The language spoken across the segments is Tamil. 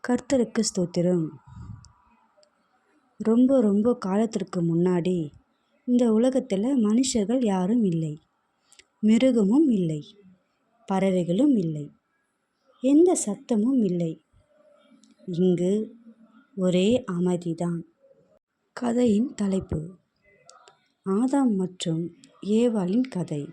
கர்த்தருக்கு ஸ்தோத்திரம். ரொம்ப ரொம்ப காலத்திற்கு முன்னாடி இந்த உலகத்தில் மனுஷர்கள் யாரும் இல்லை, மிருகமும் இல்லை, பறவைகளும் இல்லை, எந்த சத்தமும் இல்லை. இங்கு ஒரே அமைதிதான். கதையின் தலைப்பு: ஆதாம் மற்றும் ஏவாளின் கதை.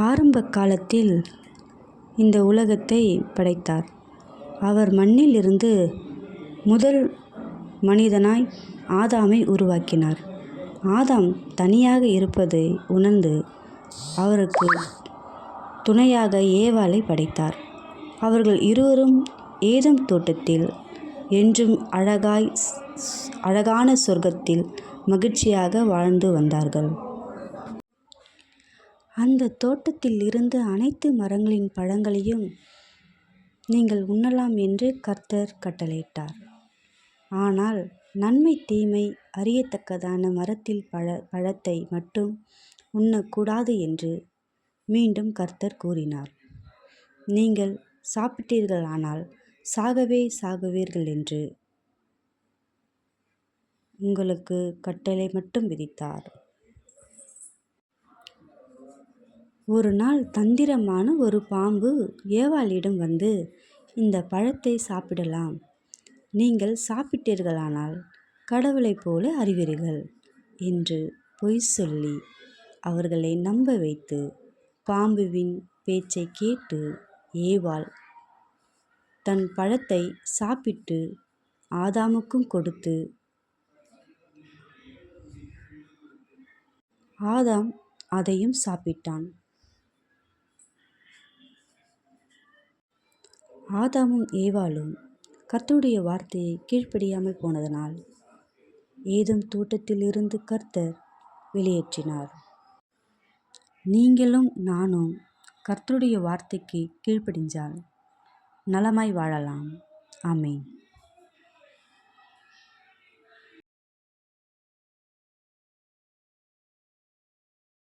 ஆரம்ப காலத்தில் இந்த உலகத்தை படைத்தார். அவர் மண்ணில் இருந்து முதல் மனிதனாய் ஆதாமை உருவாக்கினார். ஆதாம் தனியாக இருப்பதை உணர்ந்து அவருக்கு துணையாக ஏவாளை படைத்தார். அவர்கள் இருவரும் ஏதேன் தோட்டத்தில் என்றும் அழகான சொர்க்கத்தில் மகிழ்ச்சியாக வாழ்ந்து வந்தார்கள். அந்த தோட்டத்தில் இருந்த அனைத்து மரங்களின் பழங்களையும் நீங்கள் உண்ணலாம் என்று கர்த்தர் கட்டளையிட்டார். ஆனால் நன்மை தீமை அறியத்தக்கதான மரத்தில் பழத்தை மட்டும் உண்ணக்கூடாது என்று மீண்டும் கர்த்தர் கூறினார். நீங்கள் சாப்பிட்டீர்களானால் சாகவே சாகுவீர்கள் என்று உங்களுக்கு கட்டளை மட்டும் விதித்தார். ஒரு நாள் தந்திரமான ஒரு பாம்பு ஏவாளிடம் வந்து, இந்த பழத்தை சாப்பிடலாம், நீங்கள் சாப்பிட்டீர்களானால் கடவுளைப் போல அறிவீர்கள் என்று பொய் சொல்லி அவர்களை நம்ப வைத்து, பாம்புவின் பேச்சை கேட்டு ஏவாள் தன் பழத்தை சாப்பிட்டு ஆதாமுக்கும் கொடுத்து, ஆதாம் அதையும் சாப்பிட்டான். ஆதாமும் ஏவாளும் கர்த்தருடைய வார்த்தையை கீழ்ப்படியாமல் போனதனால் ஏதேன் தோட்டத்தில் இருந்து கர்த்தர் வெளியேற்றினார். நீங்களும் நானும் கர்த்தருடைய வார்த்தைக்கு கீழ்ப்படிஞ்சால் நலமாய் வாழலாம். ஆமென்.